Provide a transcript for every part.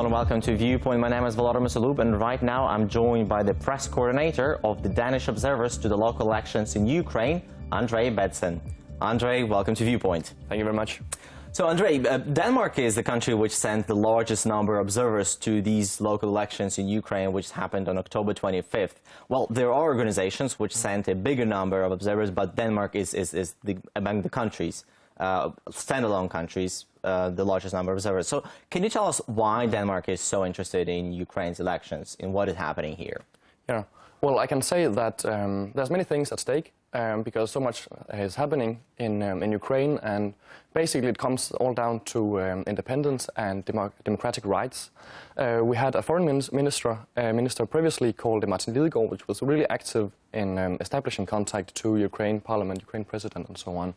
and welcome to Viewpoint. My name is Volodymyr, and right now I'm joined by the press coordinator of the Danish observers to the local elections in Ukraine, Andrej Bendtsen. Andrej, welcome to Viewpoint. Thank you very much. So, Andrej, Denmark is the country which sent the largest number of observers to these local elections in Ukraine, which happened on October 25th. Well, there are organizations which sent a bigger number of observers, but Denmark is among the countries, standalone countries, the largest number of observers. So can you tell us why Denmark is so interested in Ukraine's elections, in what is happening here? Yeah, well, I can say that there's many things at stake because so much is happening in Ukraine, and basically it comes all down to independence and democratic rights. We had a foreign minister previously called Martin Lidegaard, which was really active in establishing contact to Ukraine Parliament, Ukraine President, and so on.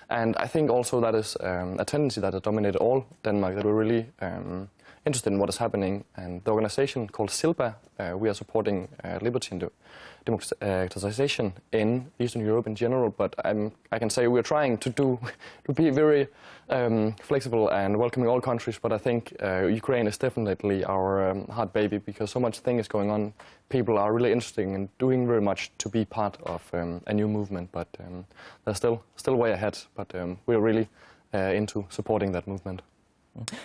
And I think also that is a tendency that has dominated all Denmark, that we're really interested in what is happening. And the organization called SILBA, we are supporting liberty and democratization in Eastern Europe in general, but I can say we're trying to be very flexible and welcoming all countries, but I think Ukraine is definitely our heart baby, because so much thing is going on. People are really interested in doing very much to be part of a new movement, but they're still way ahead, but we're really into supporting that movement.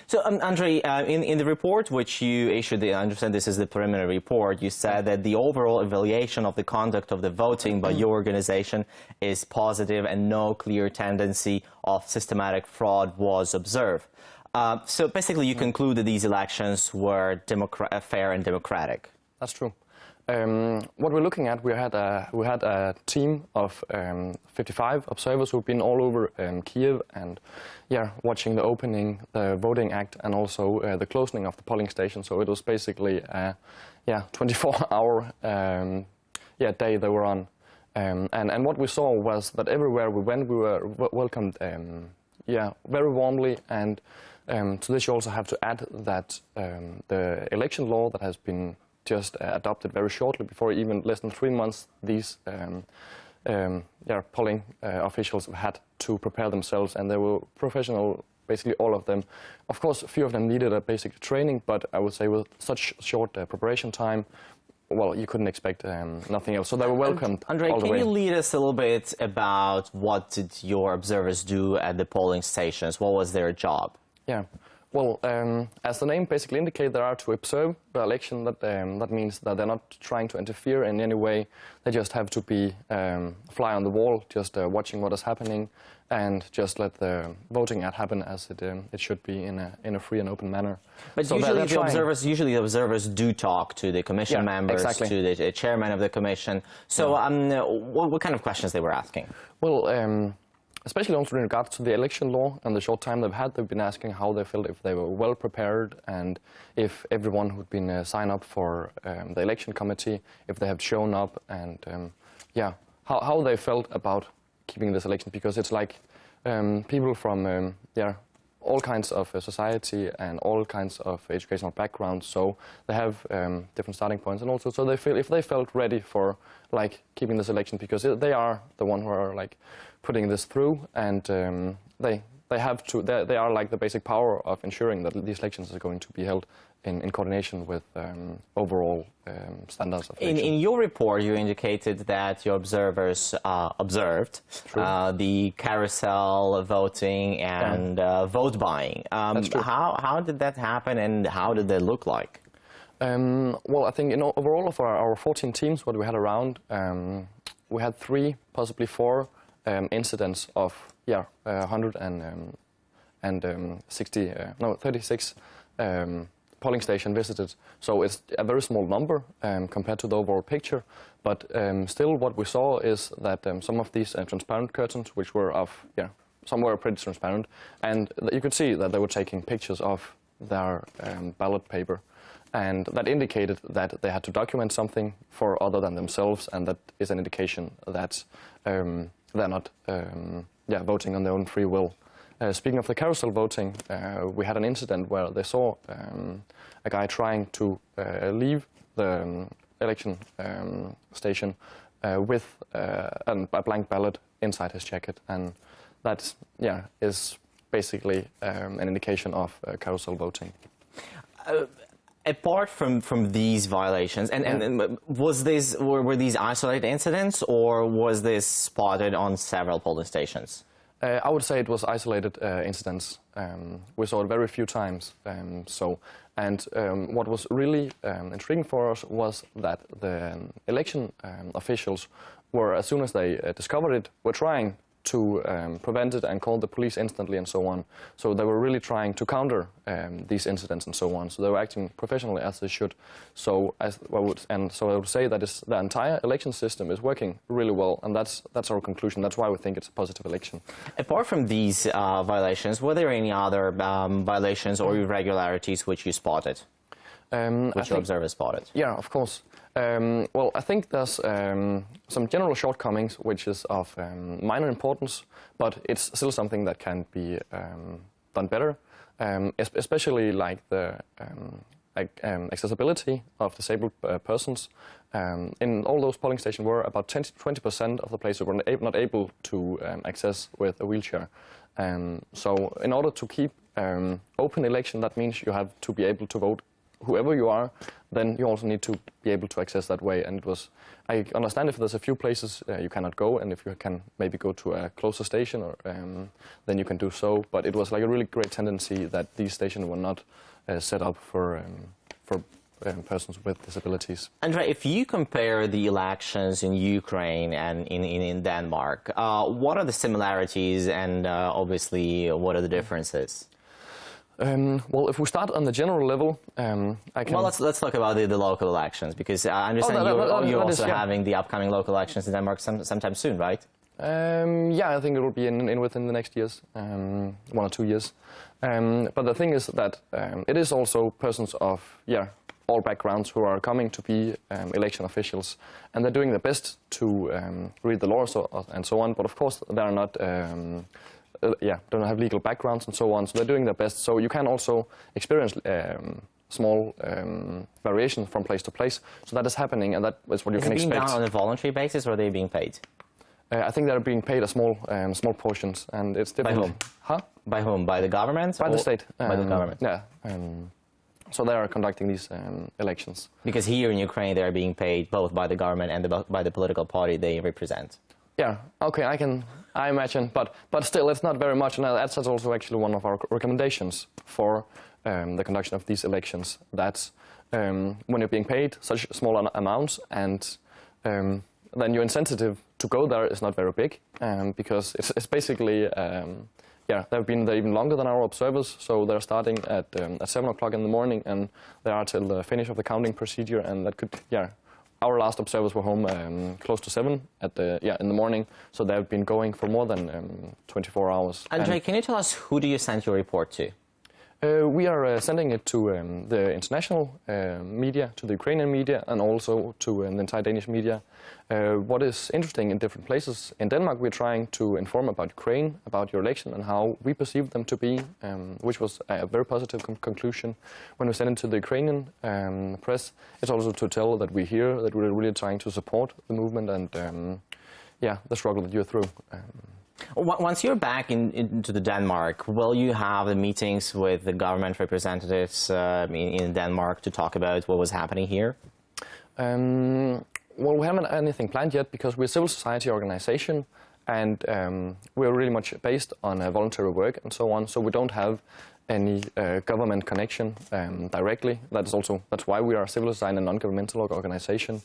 So, Andrej, in the report which you issued, I understand this is the preliminary report, you said that the overall evaluation of the conduct of the voting by your organization is positive and no clear tendency of systematic fraud was observed. So basically you conclude that these elections were fair and democratic. That's true. What we're looking at, we had a team of 55 observers who've been all over Kiev and watching the opening, the voting act, and also the closing of the polling station. So it was basically a 24-hour day they were on. And what we saw was that everywhere we went, we were welcomed very warmly. And to this you also have to add that the election law that has been just adopted very shortly, before even less than 3 months, these polling officials had to prepare themselves, and they were professional, basically all of them. Of course, a few of them needed a basic training, but I would say with such short preparation time, well, you couldn't expect nothing else. So they were welcomed all the way. Andrej, can you lead us a little bit about what did your observers do at the polling stations? What was their job? Yeah. Well, as the name basically indicates, they are to observe the election. That means that they're not trying to interfere in any way. They just have to be fly on the wall, just watching what is happening, and just let the voting happen as it should be in a free and open manner. But so usually the observers do talk to the commission members, exactly, to the chairman of the commission. So what kind of questions they were asking? Well, especially also in regards to the election law and the short time they've been asking how they felt, if they were well prepared, and if everyone who'd been signed up for the election committee, if they have shown up, and how they felt about keeping this election, because it's like people from all kinds of society and all kinds of educational backgrounds, so they have different starting points, and also so if they felt ready for keeping this election, because they are the one who are putting this through, and they are like the basic power of ensuring that these elections are going to be held in coordination with overall standards of election. In your report, you indicated that your observers observed the carousel voting and vote buying. That's true. How did that happen, and how did they look like? Well, I think overall of our 14 teams, what we had around, we had 3, possibly 4 incidents of 36 polling station visited. So it's a very small number compared to the overall picture, but still what we saw is that some of these transparent curtains, which were some were pretty transparent, and you could see that they were taking pictures of their ballot paper, and that indicated that they had to document something for other than themselves, and that is an indication that they're not voting on their own free will. Speaking of the carousel voting, we had an incident where they saw a guy trying to leave the election station with a blank ballot inside his jacket, and that is basically an indication of carousel voting. Apart from these violations, and were these isolated incidents, or was this spotted on several polling stations? I would say it was isolated incidents. We saw it very few times. What was really intriguing for us was that the election officials were, as soon as they discovered it, were trying to prevent it and call the police instantly and so on. So they were really trying to counter these incidents and so on. So they were acting professionally as they should. So I would say that the entire election system is working really well, and that's our conclusion. That's why we think it's a positive election. Apart from these violations, were there any other violations or irregularities which you spotted? Which your observers spotted? Yeah, of course. Well, I think there's some general shortcomings which is of minor importance, but it's still something that can be done better, especially like the accessibility of disabled persons. In all those polling stations were about 20% of the places were not able to access with a wheelchair. So in order to keep open election, that means you have to be able to vote whoever you are, then you also need to be able to access that way. And I understand if there's a few places you cannot go, and if you can maybe go to a closer station, or then you can do so. But it was like a really great tendency that these stations were not set up for persons with disabilities. Andrej, if you compare the elections in Ukraine and in Denmark, what are the similarities and obviously what are the differences? Well, if we start on the general level, I can... Well, let's talk about the local elections, because I understand you're also having the upcoming local elections in Denmark sometime soon, right? Yeah, I think it will be within the next years, 1 or 2 years. But the thing is that it is also persons of all backgrounds who are coming to be election officials, and they're doing their best to read the laws and so on. But of course, they are not. Don't have legal backgrounds and so on, so they're doing their best. So you can also experience small variations from place to place. So that is happening, and that is what you can expect. Is it being done on a voluntary basis, or are they being paid? I think they're being paid a small portions, and it's different. By whom? Huh? By whom? By the government? By the state. By the government. Yeah. So they are conducting these elections. Because here in Ukraine, they are being paid both by the government and by the political party they represent. Yeah, okay, I imagine, but still, it's not very much, and that's also actually one of our recommendations for the conduction of these elections, that when you're being paid such small amounts, and then your incentive to go there is not very big, because it's basically, they've been there even longer than our observers, so they're starting at 7 o'clock in the morning, and they are till the finish of the counting procedure, and that could, our last observers were home close to 7 in the morning, so they've been going for more than 24 hours. Andrej, can you tell us who do you send your report to? We are sending it to the international media, to the Ukrainian media, and also to the entire Danish media. What is interesting in different places in Denmark, we're trying to inform about Ukraine, about your election, and how we perceive them to be, which was a very positive conclusion. When we send it to the Ukrainian press, it's also to tell that we're here, that we're really trying to support the movement and the struggle that you're through. Once you're back into Denmark, will you have the meetings with the government representatives in Denmark to talk about what was happening here? Well, we haven't anything planned yet, because we're a civil society organization, and we're really much based on voluntary work and so on, so we don't have any government connection directly. That's why we are a civil society and non-governmental organization.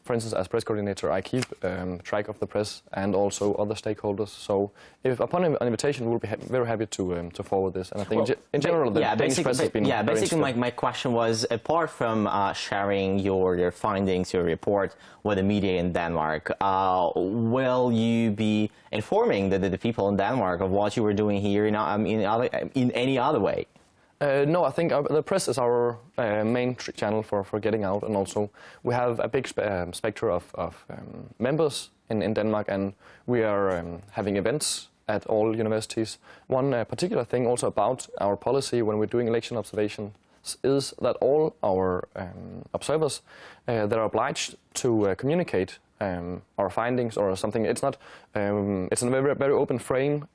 For instance, as press coordinator, I keep track of the press and also other stakeholders. So, if upon an invitation, we'll be very happy to forward this. And I think, in general, the Danish press has been very basically, my question was: apart from sharing your findings, your report with the media in Denmark, will you be informing the people in Denmark of what you were doing here in any other way? No, I think the press is our main channel for getting out, and also we have a big spectrum of members in Denmark, and we are having events at all universities. One particular thing also about our policy when we're doing election observations is that all our observers, they're obliged to communicate our findings or something. It's not. It's a very, very open frame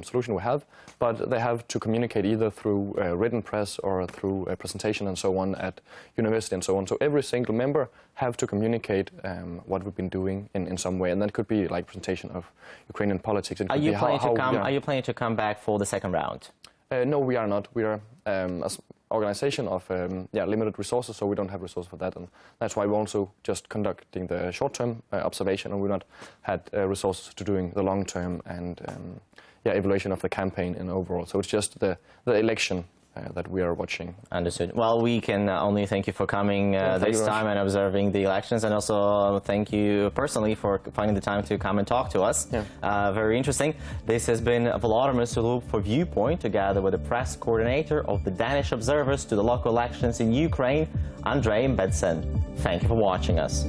solution we have, but they have to communicate either through written press or through a presentation and so on at university and so on. So every single member have to communicate what we've been doing in some way, and that could be like presentation of Ukrainian politics. Are you planning to come back for the second round? No, we are not. We are an organization of limited resources, so we don't have resources for that, and that's why we're also just conducting the short-term observation, and we've not had resources to doing the long-term and evaluation of the campaign in overall. So it's just the election that we are watching. Understood. Well, we can only thank you for coming this time and observing the elections, and also thank you personally for finding the time to come and talk to us. Yeah. Very interesting. This has been Volodymyr Sulup for Viewpoint, together with the press coordinator of the Danish observers to the local elections in Ukraine, Andrej Bendtsen. Thank you for watching us.